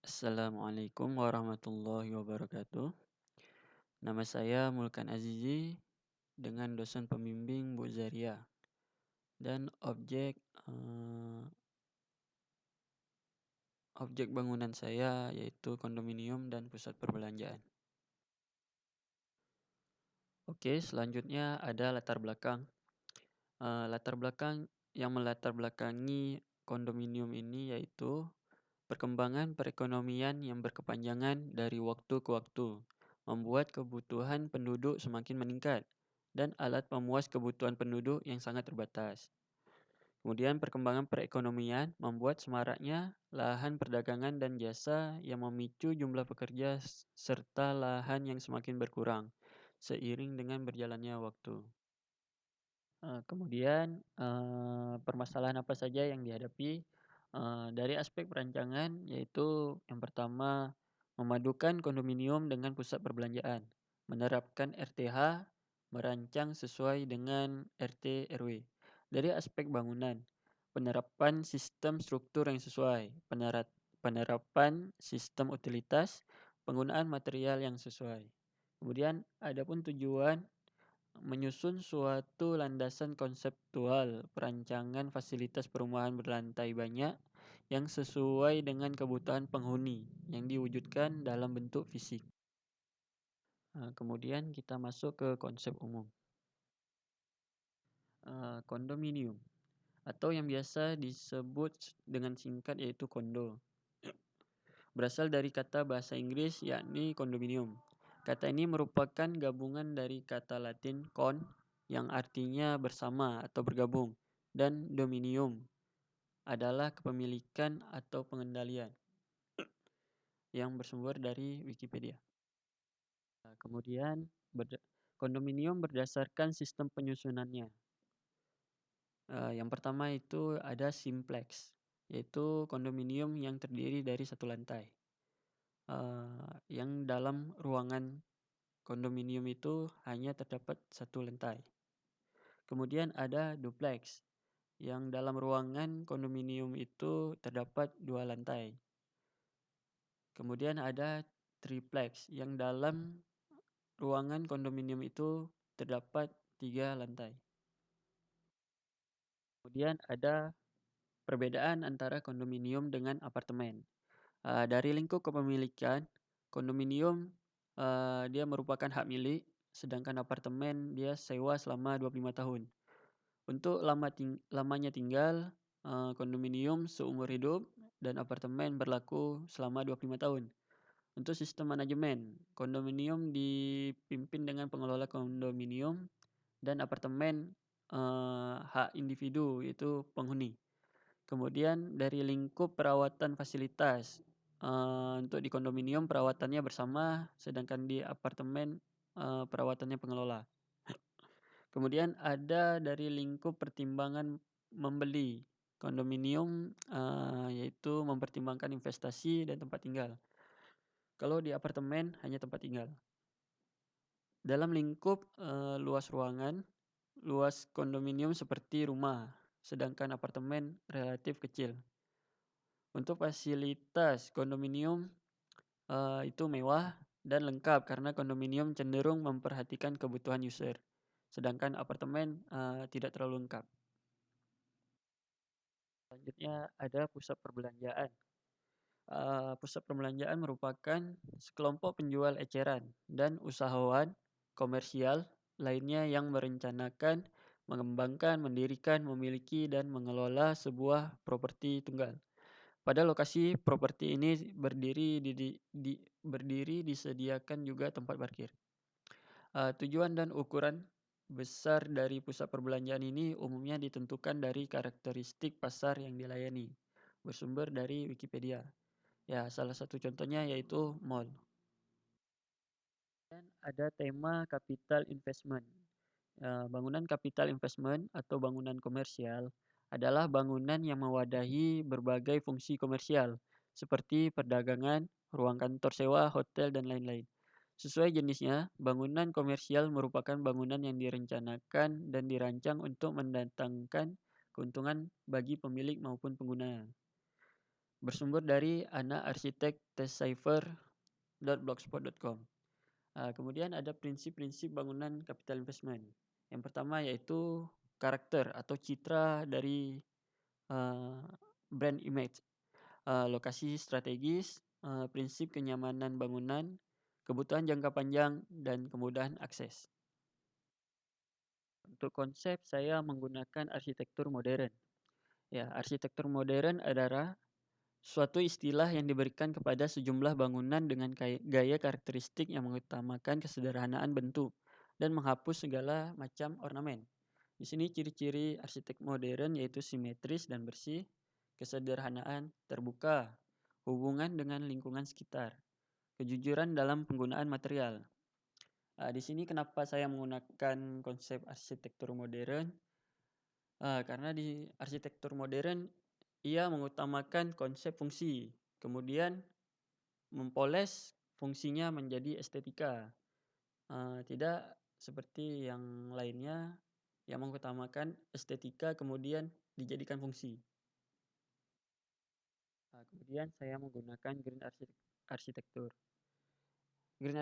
Assalamualaikum warahmatullahi wabarakatuh. Nama saya Mulkan Azizi dengan dosen pembimbing Bu Zaria dan objek bangunan saya yaitu kondominium dan pusat perbelanjaan. Oke, selanjutnya ada latar belakang. Latar belakang yang melatar belakangi kondominium ini yaitu perkembangan perekonomian yang berkepanjangan dari waktu ke waktu, membuat kebutuhan penduduk semakin meningkat, dan alat pemuas kebutuhan penduduk yang sangat terbatas. Kemudian perkembangan perekonomian membuat semaraknya lahan perdagangan dan jasa yang memicu jumlah pekerja serta lahan yang semakin berkurang seiring dengan berjalannya waktu. Kemudian, permasalahan apa saja yang dihadapi, dari aspek perancangan yaitu yang pertama, memadukan kondominium dengan pusat perbelanjaan, menerapkan RTH, merancang sesuai dengan RT RW. Dari aspek bangunan, penerapan sistem struktur yang sesuai, penerapan sistem utilitas, penggunaan material yang sesuai. Kemudian adapun tujuan menyusun suatu landasan konseptual perancangan fasilitas perumahan berlantai banyak yang sesuai dengan kebutuhan penghuni yang diwujudkan dalam bentuk fisik. Kemudian kita masuk ke konsep umum. Kondominium atau yang biasa disebut dengan singkat yaitu kondo. Berasal dari kata bahasa Inggris yakni kondominium. Kata ini merupakan gabungan dari kata Latin "con" yang artinya bersama atau bergabung, dan dominium adalah kepemilikan atau pengendalian yang bersumber dari Wikipedia. Kemudian kondominium berdasarkan sistem penyusunannya. Yang pertama itu ada simplex, yaitu kondominium yang terdiri dari satu lantai. Yang dalam ruangan kondominium itu hanya terdapat satu lantai. Kemudian ada duplex, yang dalam ruangan kondominium itu terdapat dua lantai. Kemudian ada triplex, yang dalam ruangan kondominium itu terdapat 3 lantai. Kemudian ada perbedaan antara kondominium dengan apartemen. Dari lingkup kepemilikan, kondominium dia merupakan hak milik, sedangkan apartemen dia sewa selama 25 tahun. Untuk lamanya tinggal, kondominium seumur hidup dan apartemen berlaku selama 25 tahun. Untuk sistem manajemen, kondominium dipimpin dengan pengelola kondominium dan apartemen hak individu yaitu penghuni. Kemudian dari lingkup perawatan fasilitas, untuk di kondominium perawatannya bersama, sedangkan di apartemen perawatannya pengelola. Kemudian ada dari lingkup pertimbangan membeli kondominium, yaitu mempertimbangkan investasi dan tempat tinggal. Kalau di apartemen hanya tempat tinggal. Dalam lingkup luas ruangan, luas kondominium seperti rumah, sedangkan apartemen relatif kecil. Untuk fasilitas kondominium itu mewah dan lengkap karena kondominium cenderung memperhatikan kebutuhan user, sedangkan apartemen tidak terlalu lengkap. Selanjutnya ada pusat perbelanjaan. Pusat perbelanjaan merupakan sekelompok penjual eceran dan usahawan komersial lainnya yang merencanakan, mengembangkan, mendirikan, memiliki, dan mengelola sebuah properti tunggal. Pada lokasi properti ini berdiri disediakan juga tempat parkir. Tujuan dan ukuran besar dari pusat perbelanjaan ini umumnya ditentukan dari karakteristik pasar yang dilayani, bersumber dari Wikipedia. Ya, salah satu contohnya yaitu mall. Dan ada tema capital investment. Bangunan capital investment atau bangunan komersial adalah bangunan yang mewadahi berbagai fungsi komersial seperti perdagangan, ruang kantor sewa, hotel, dan lain-lain. Sesuai jenisnya, bangunan komersial merupakan bangunan yang direncanakan dan dirancang untuk mendatangkan keuntungan bagi pemilik maupun pengguna. bersumber dari anak arsitek testcipher.blogspot.com. Kemudian ada prinsip-prinsip bangunan capital investment. Yang pertama yaitu karakter atau citra dari brand image, lokasi strategis, prinsip kenyamanan bangunan, kebutuhan jangka panjang, dan kemudahan akses. Untuk konsep saya menggunakan arsitektur modern. Ya, arsitektur modern adalah suatu istilah yang diberikan kepada sejumlah bangunan dengan gaya karakteristik yang mengutamakan kesederhanaan bentuk dan menghapus segala macam ornamen. Di sini ciri-ciri arsitek modern yaitu simetris dan bersih, kesederhanaan, terbuka, hubungan dengan lingkungan sekitar, kejujuran dalam penggunaan material. Di sini kenapa saya menggunakan konsep arsitektur modern? Karena di arsitektur modern ia mengutamakan konsep fungsi, kemudian mempoles fungsinya menjadi estetika. Tidak seperti yang lainnya yang mengutamakan estetika kemudian dijadikan fungsi. Kemudian saya menggunakan green arsitektur. Green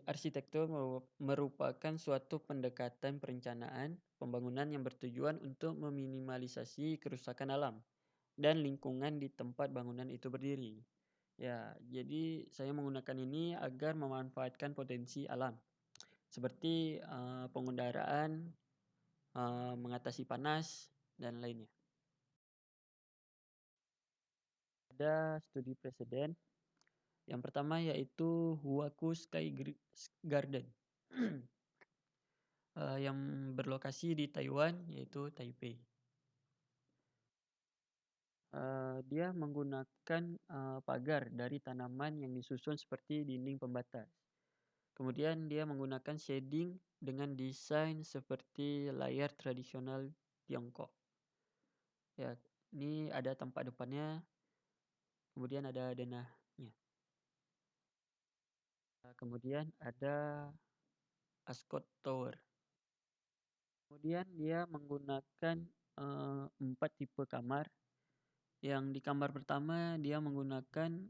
arsitektur merupakan suatu pendekatan perencanaan pembangunan yang bertujuan untuk meminimalisasi kerusakan alam dan lingkungan di tempat bangunan itu berdiri. Ya, jadi saya menggunakan ini agar memanfaatkan potensi alam seperti pengendaraan, mengatasi panas dan lainnya. Ada studi presiden. Yang pertama yaitu Huaku Sky Garden yang berlokasi di Taiwan yaitu Taipei. Dia menggunakan pagar dari tanaman yang disusun seperti dinding pembatas. Kemudian dia menggunakan shading dengan desain seperti layar tradisional Tiongkok. Ya, ini ada tempat depannya, kemudian ada denahnya. Kemudian ada Ascot Tower. Kemudian dia menggunakan 4 tipe kamar. Yang di kamar pertama dia menggunakan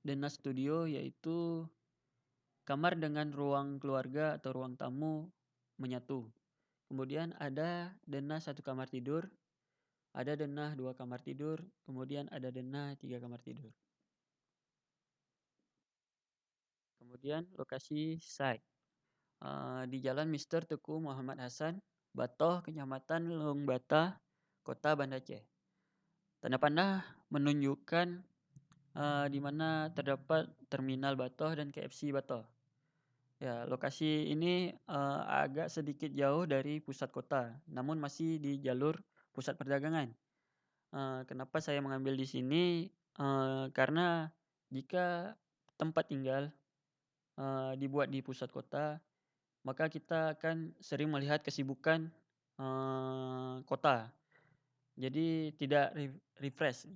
denah studio yaitu kamar dengan ruang keluarga atau ruang tamu menyatu. Kemudian ada denah 1 kamar tidur, ada denah 2 kamar tidur, kemudian ada denah 3 kamar tidur. Kemudian lokasi site. Di Jalan Mister Teguh Muhammad Hasan, Batoh, Kecamatan Longbata, Kota Banda Aceh. Tanda panah menunjukkan di mana terdapat Terminal Batoh dan KFC Batoh. Ya, lokasi ini agak sedikit jauh dari pusat kota, namun masih di jalur pusat perdagangan. Kenapa saya mengambil di sini? Karena jika tempat tinggal dibuat di pusat kota, maka kita akan sering melihat kesibukan kota. Jadi tidak refresh.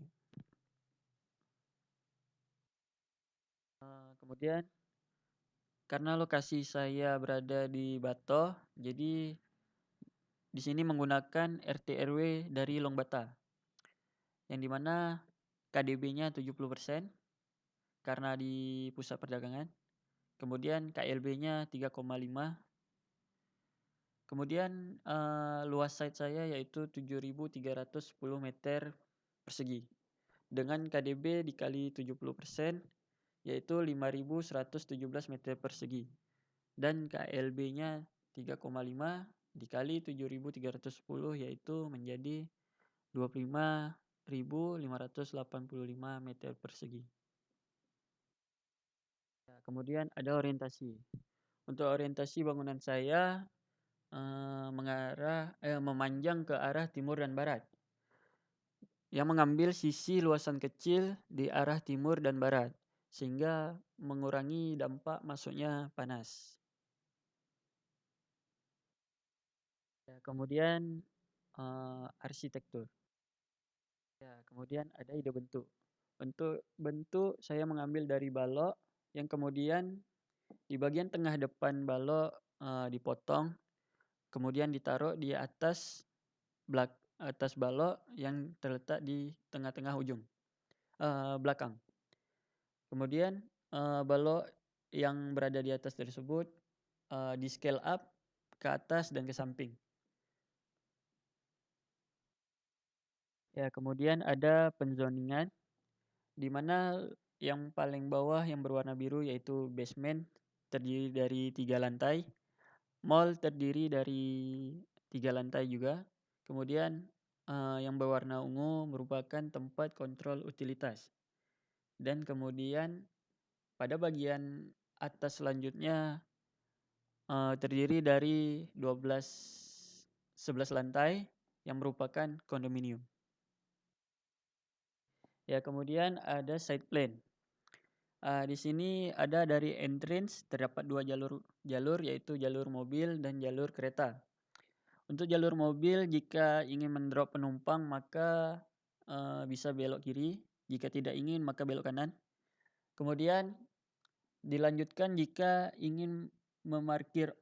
Kemudian karena lokasi saya berada di Batoh, jadi di sini menggunakan RT RW dari Longbata. Yang dimana KDB-nya 70% karena di pusat perdagangan. Kemudian KLB-nya 3,5. Kemudian luas site saya yaitu 7.310 meter persegi. Dengan KDB dikali 70% yaitu 5.117 meter persegi. Dan KLB-nya 3,5 dikali 7.310 yaitu menjadi 25.585 meter persegi. Kemudian ada orientasi. Untuk orientasi bangunan saya memanjang ke arah timur dan barat, yang mengambil sisi luasan kecil di arah timur dan barat, sehingga mengurangi dampak masuknya panas. Kemudian arsitektur. Kemudian ada ide bentuk. Untuk bentuk saya mengambil dari balok yang kemudian di bagian tengah depan balok dipotong, kemudian ditaruh di atas balok yang terletak di tengah-tengah ujung. belakang. Kemudian, balok yang berada di atas tersebut, di-scale up ke atas dan ke samping. Ya, kemudian ada penzoningan, di mana yang paling bawah yang berwarna biru yaitu basement, terdiri dari 3 lantai. Mall terdiri dari 3 lantai juga. Kemudian, yang berwarna ungu merupakan tempat kontrol utilitas. Dan kemudian pada bagian atas selanjutnya, terdiri dari 11 lantai yang merupakan kondominium. Ya, kemudian ada side plan. Di sini ada dari entrance terdapat 2 jalur yaitu jalur mobil dan jalur kereta. Untuk jalur mobil jika ingin mendrop penumpang maka, bisa belok kiri, jika tidak ingin maka belok kanan. Kemudian dilanjutkan jika ingin memarkir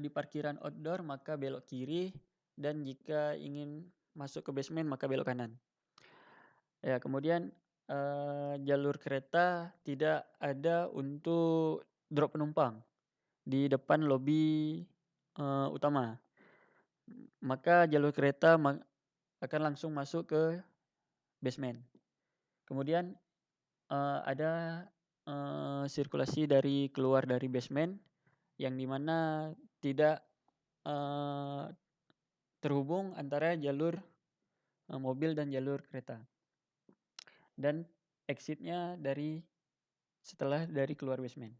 di parkiran outdoor maka belok kiri, dan jika ingin masuk ke basement maka belok kanan. Ya, kemudian, jalur kereta tidak ada untuk drop penumpang di depan lobi, utama. Maka jalur kereta akan langsung masuk ke basement. Kemudian, ada, sirkulasi dari keluar dari basement yang di mana tidak, eee, terhubung antara jalur, mobil dan jalur kereta. Dan exit-nya setelah dari keluar basement.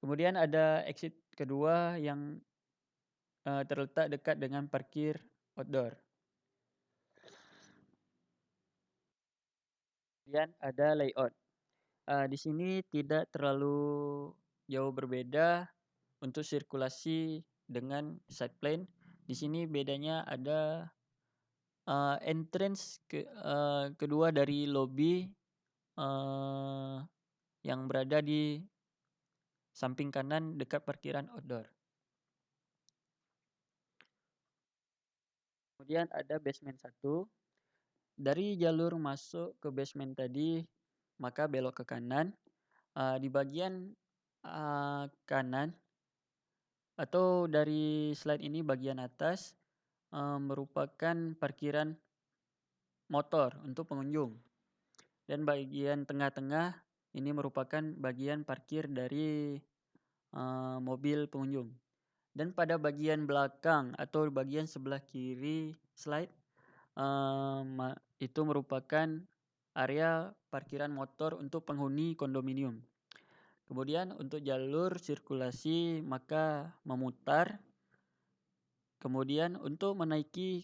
Kemudian ada exit kedua yang, terletak dekat dengan parkir outdoor. Kemudian ada layout. Di sini tidak terlalu jauh berbeda untuk sirkulasi dengan side plan. Di sini bedanya ada, entrance kedua dari lobi, eee, yang berada di samping kanan dekat parkiran outdoor. Kemudian ada basement 1. Dari jalur masuk ke basement tadi, maka belok ke kanan. Di bagian, kanan atau dari slide ini bagian atas, merupakan parkiran motor untuk pengunjung. Dan bagian tengah-tengah ini merupakan bagian parkir dari, mobil pengunjung. Dan pada bagian belakang atau bagian sebelah kiri slide, itu merupakan area parkiran motor untuk penghuni kondominium. Kemudian untuk jalur sirkulasi maka memutar. Kemudian untuk menaiki,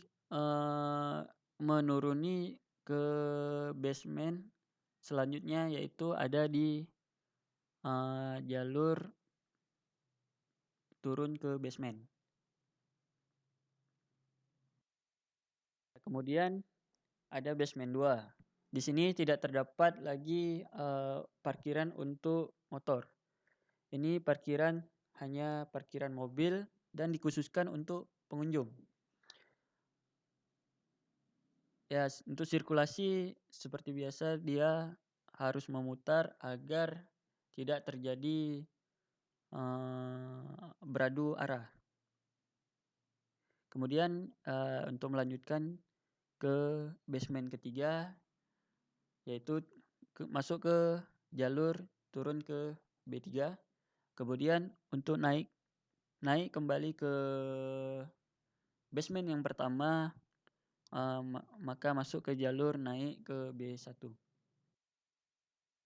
menuruni ke basement selanjutnya yaitu ada di, jalur turun ke basement. Kemudian ada basement 2. Di sini tidak terdapat lagi, parkiran untuk motor. Ini hanya parkiran mobil dan dikhususkan untuk pengunjung. Ya, untuk sirkulasi seperti biasa dia harus memutar agar tidak terjadi, beradu arah. Kemudian, untuk melanjutkan ke basement ketiga yaitu masuk ke jalur turun ke B3. Kemudian untuk naik kembali ke basement yang pertama, maka masuk ke jalur naik ke B1.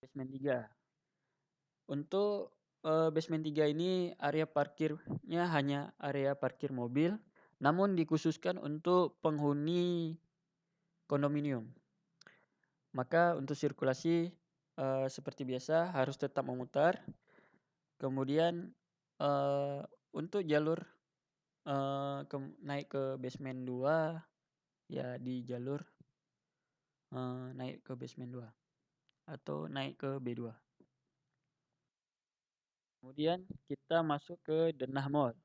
Basement 3. Untuk, basement 3 ini area parkirnya hanya area parkir mobil, namun dikhususkan untuk penghuni kondominium. Maka untuk sirkulasi, seperti biasa harus tetap memutar. Kemudian, untuk jalur, naik ke basement 2 ya di jalur, naik ke basement 2 atau naik ke B2. Kemudian kita masuk ke Denah Mall.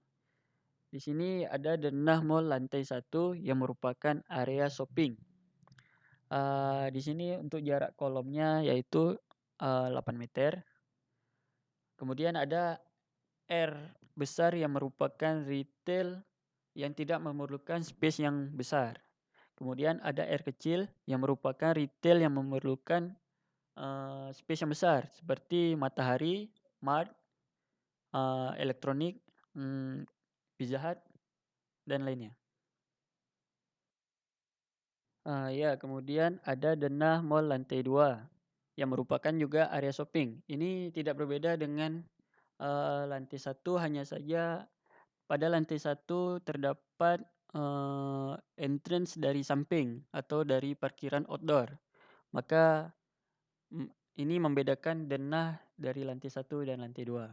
Di sini ada Denah Mall lantai 1 yang merupakan area shopping. Di sini untuk jarak kolomnya yaitu, 8 meter. Kemudian ada R besar yang merupakan retail yang tidak memerlukan space yang besar. Kemudian ada R kecil yang merupakan retail yang memerlukan, space yang besar seperti Matahari, Mart, Elektronik, mmm, Pizza Hut, dan lainnya. Ya, kemudian ada Denah Mall lantai 2 yang merupakan juga area shopping. Ini tidak berbeda dengan, lantai satu, hanya saja pada lantai satu terdapat, entrance dari samping atau dari parkiran outdoor. Maka, mmm, ini membedakan Denah dari lantai satu dan lantai 2.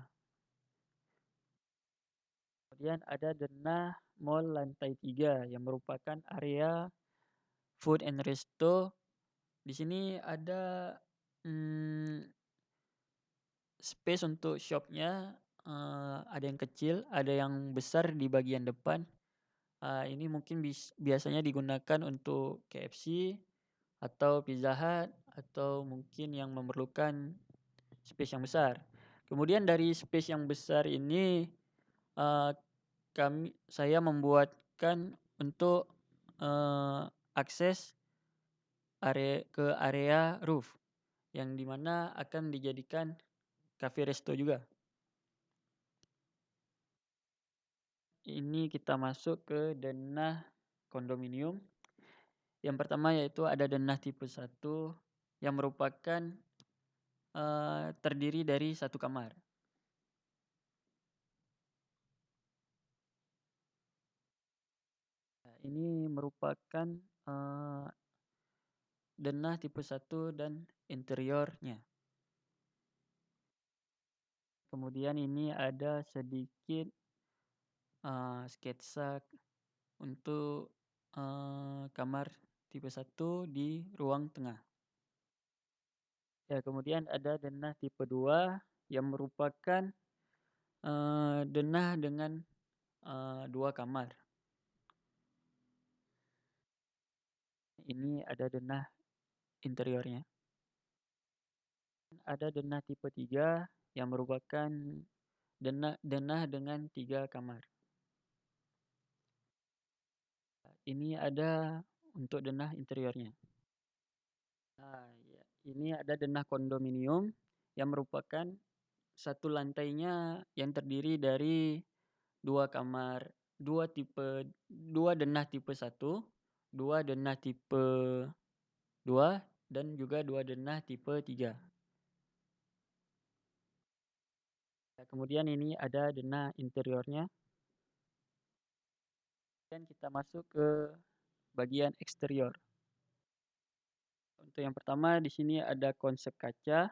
Kemudian ada Denah Mall lantai 3 yang merupakan area food and resto. Di sini ada, mmm, space untuk shopnya, ada yang kecil, ada yang besar di bagian depan. Ini mungkin biasanya digunakan untuk KFC atau Pizza Hut atau mungkin yang memerlukan space yang besar. Kemudian dari space yang besar ini, eee, saya membuatkan untuk, akses area roof, yang di mana akan dijadikan cafe resto juga. Ini kita masuk ke denah kondominium. Yang pertama yaitu ada denah tipe satu yang merupakan, terdiri dari satu kamar. Ini merupakan, eee, denah tipe satu dan interiornya. Kemudian ini ada sedikit, sketsa untuk, kamar tipe satu di ruang tengah. Ya, kemudian ada denah tipe 2 yang merupakan, denah dengan, 2 kamar. Ini ada denah interiornya. Ada denah tipe 3 yang merupakan denah dengan 3 kamar. Ini ada untuk denah interiornya. Ya, ini ada denah kondominium yang merupakan satu lantainya yang terdiri dari 2 kamar, 2 denah tipe satu, 2 denah tipe 2, dan juga 2 denah tipe 3. Kemudian ini ada denah interiornya. Dan kita masuk ke bagian eksterior. Untuk yang pertama di sini ada konsep kaca,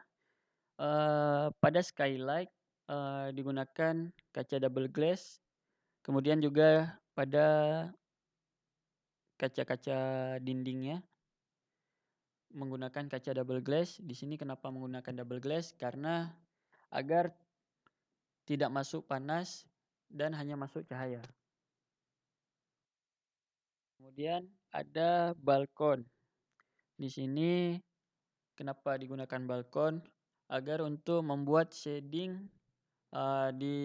pada skylight, digunakan kaca double glass, kemudian juga pada kaca-kaca dindingnya menggunakan kaca double glass. Di sini kenapa menggunakan double glass? Karena agar tidak masuk panas dan hanya masuk cahaya. Kemudian ada balkon. Di sini kenapa digunakan balkon? Agar untuk membuat shading, di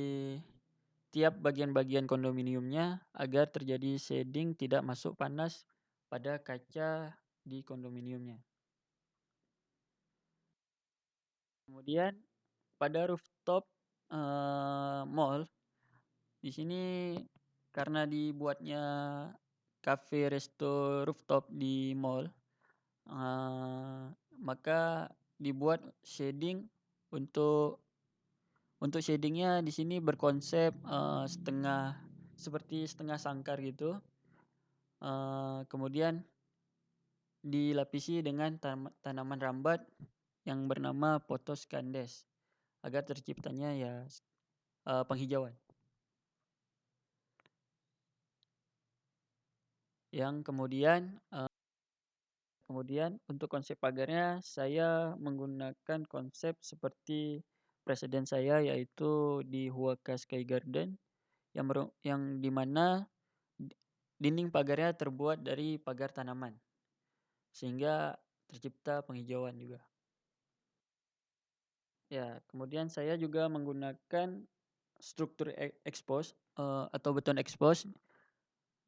tiap bagian-bagian kondominiumnya agar terjadi shading tidak masuk panas pada kaca di kondominiumnya. Kemudian pada rooftop, mall, di sini karena dibuatnya cafe resto rooftop di mall, maka dibuat shading untuk shadingnya di sini berkonsep, seperti setengah sangkar gitu, kemudian dilapisi dengan tanaman rambat yang bernama Pothos candes agar terciptanya ya, penghijauan. Yang kemudian untuk konsep pagarnya saya menggunakan konsep seperti presiden saya, yaitu di Huaca Sky Garden yang di mana dinding pagarnya terbuat dari pagar tanaman. sehingga tercipta penghijauan juga. Ya, kemudian saya juga menggunakan struktur expose, atau beton expose,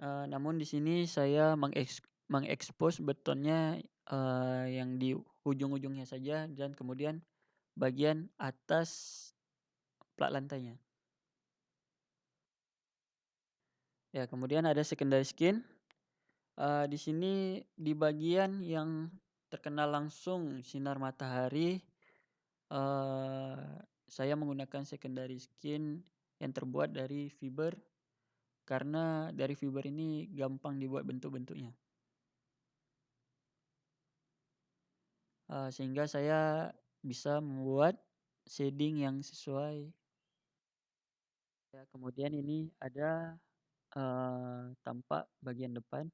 namun di sini saya mengekspos betonnya, yang di ujung-ujungnya saja dan kemudian bagian atas plat lantainya. Ya, kemudian ada secondary skin, di sini di bagian yang terkena langsung sinar matahari, eee, saya menggunakan secondary skin yang terbuat dari fiber, karena dari fiber ini gampang dibuat bentuk-bentuknya. Sehingga saya bisa membuat shading yang sesuai. Ya, kemudian ini ada, tampak bagian depan,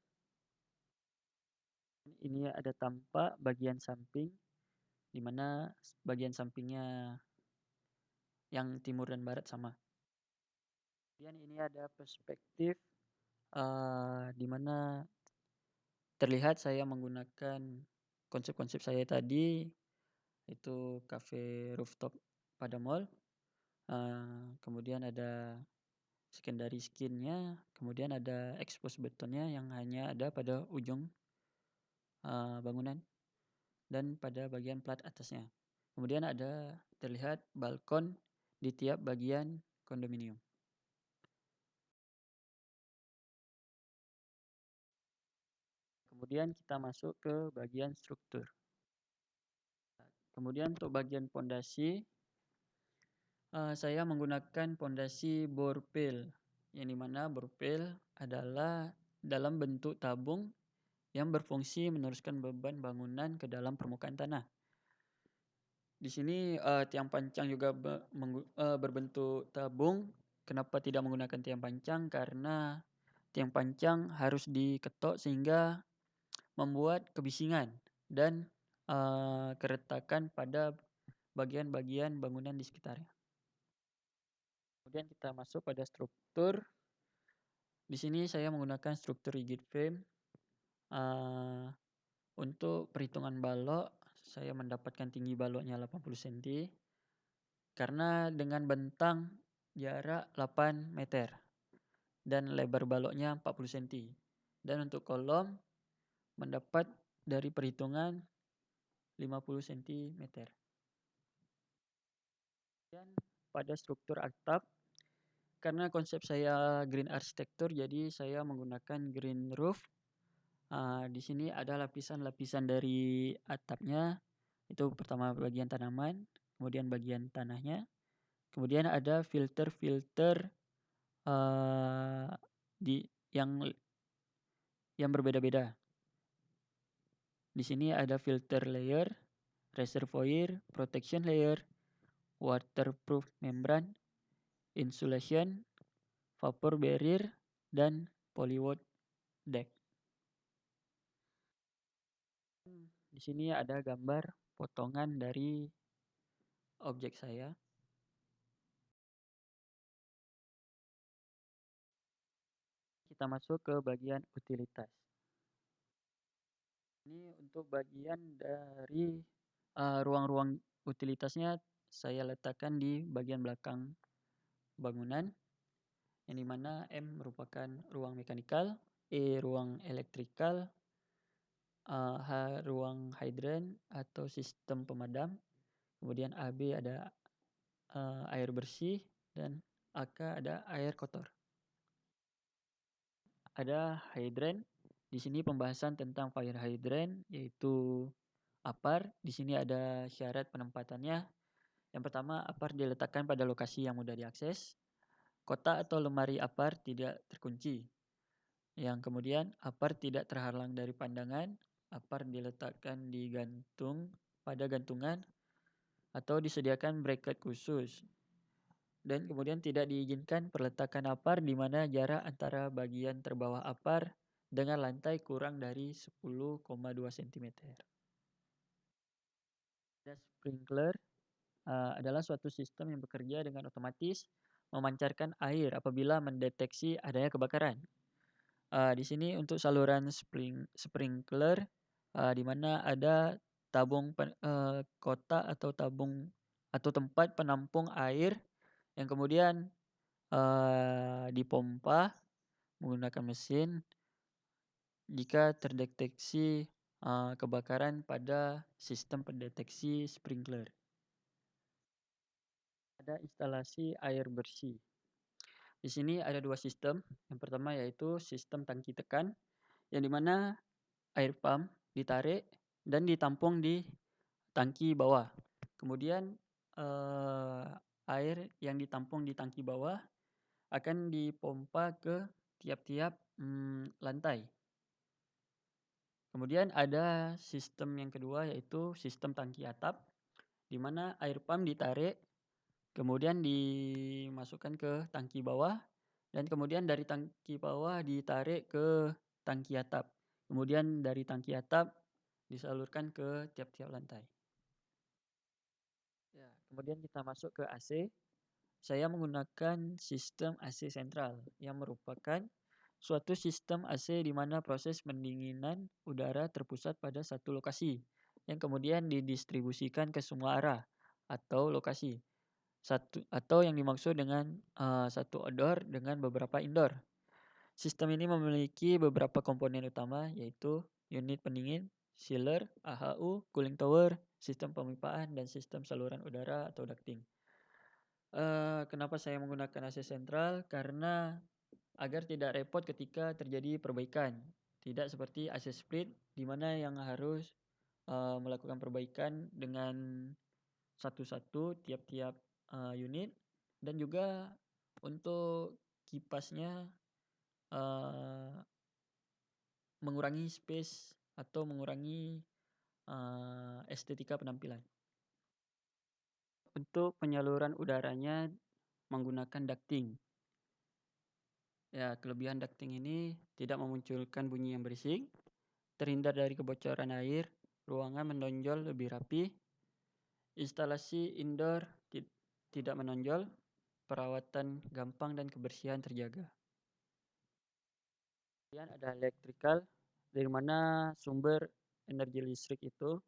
ini ada tampak bagian samping, di mana bagian sampingnya yang timur dan barat sama. Kemudian ini ada perspektif, di mana terlihat saya menggunakan konsep-konsep saya tadi, itu cafe rooftop pada mall, kemudian ada secondary skin-nya, kemudian ada expose betonnya yang hanya ada pada ujung, bangunan dan pada bagian plat atasnya. Kemudian ada terlihat balkon di tiap bagian kondominium. Kemudian kita masuk ke bagian struktur. Kemudian untuk bagian pondasi, saya menggunakan pondasi borpel, yang dimana borpel adalah dalam bentuk tabung yang berfungsi meneruskan beban bangunan ke dalam permukaan tanah. Di sini, tiang pancang juga berbentuk tabung. Kenapa tidak menggunakan tiang pancang? Karena tiang pancang harus diketok sehingga membuat kebisingan dan, keretakan pada bagian-bagian bangunan di sekitarnya. Kemudian kita masuk pada struktur. Di sini saya menggunakan struktur rigid frame. Untuk perhitungan balok, saya mendapatkan tinggi baloknya 80 cm. Karena dengan bentang jarak 8 meter dan lebar baloknya 40 cm. Dan untuk kolom mendapat dari perhitungan 50 cm. Dan pada struktur atap, karena konsep saya green arsitektur, jadi saya menggunakan green roof. Di sini ada lapisan-lapisan dari atapnya, itu pertama bagian tanaman, kemudian bagian tanahnya, kemudian ada filter-filter, di yang berbeda-beda. Di sini ada filter layer, reservoir protection layer, waterproof membrane, insulation, vapor barrier, dan polywood deck. Di sini ada gambar potongan dari objek saya. Kita masuk ke bagian utilitas. Ini untuk bagian dari, ruang-ruang utilitasnya saya letakkan di bagian belakang bangunan, yang dimana M merupakan ruang mekanikal, E ruang elektrikal, H ruang hidran atau sistem pemadam, kemudian AB ada, air bersih, dan AK ada air kotor. Ada hidran. Di sini pembahasan tentang fire hydrant, yaitu APAR. Di sini ada syarat penempatannya. Yang pertama, APAR diletakkan pada lokasi yang mudah diakses. Kotak atau lemari APAR tidak terkunci. Yang kemudian, APAR tidak terhalang dari pandangan. APAR diletakkan di pada gantungan atau disediakan bracket khusus. Dan kemudian tidak diizinkan perletakan APAR di mana jarak antara bagian terbawah APAR dengan lantai kurang dari 10,2 cm. Dan sprinkler, adalah suatu sistem yang bekerja dengan otomatis memancarkan air apabila mendeteksi adanya kebakaran. Di sini untuk saluran sprinkler di mana ada kotak atau tabung atau tempat penampung air yang kemudian, dipompa menggunakan mesin jika terdeteksi, kebakaran pada sistem pendeteksi sprinkler. Ada instalasi air bersih. Di sini ada 2 sistem. Yang pertama yaitu sistem tangki tekan, yang di mana air pump ditarik dan ditampung di tangki bawah. Kemudian, air yang ditampung di tangki bawah akan dipompa ke tiap-tiap, lantai. Kemudian ada sistem yang kedua yaitu sistem tangki atap, di mana air pump ditarik, kemudian dimasukkan ke tangki bawah, dan kemudian dari tangki bawah ditarik ke tangki atap. Kemudian dari tangki atap disalurkan ke tiap-tiap lantai. Ya, kemudian kita masuk ke AC. Saya menggunakan sistem AC sentral yang merupakan suatu sistem AC di mana proses pendinginan udara terpusat pada satu lokasi yang kemudian didistribusikan ke semua arah atau lokasi. Atau yang dimaksud dengan satu outdoor dengan beberapa indoor. Sistem ini memiliki beberapa komponen utama yaitu unit pendingin, chiller, AHU, cooling tower, sistem pemipaan, dan sistem saluran udara atau ducting. Kenapa saya menggunakan AC sentral? Karena agar tidak repot ketika terjadi perbaikan. Tidak seperti AC split di mana yang harus, melakukan perbaikan dengan satu-satu tiap-tiap, unit, dan juga untuk kipasnya, eee, mengurangi space atau mengurangi, estetika penampilan. Untuk penyaluran udaranya menggunakan ducting. Ya, kelebihan ducting ini tidak memunculkan bunyi yang berisik, terhindar dari kebocoran air, ruangan menonjol lebih rapi, instalasi indoor tidak menonjol, perawatan gampang dan kebersihan terjaga. Kemudian ada electrical, dari mana sumber energi listrik itu.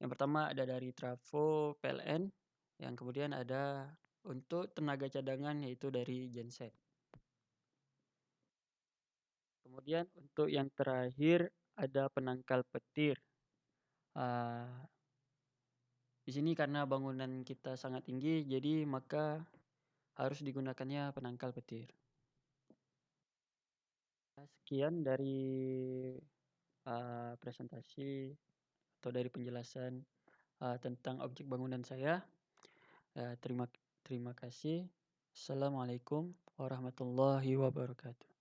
Yang pertama ada dari trafo PLN, yang kemudian ada untuk tenaga cadangan yaitu dari genset. Kemudian untuk yang terakhir ada penangkal petir. Di sini karena bangunan kita sangat tinggi, jadi maka harus digunakannya penangkal petir. Sekian dari presentasi atau dari penjelasan tentang objek bangunan saya. Terima terima kasih. Assalamualaikum warahmatullahi wabarakatuh.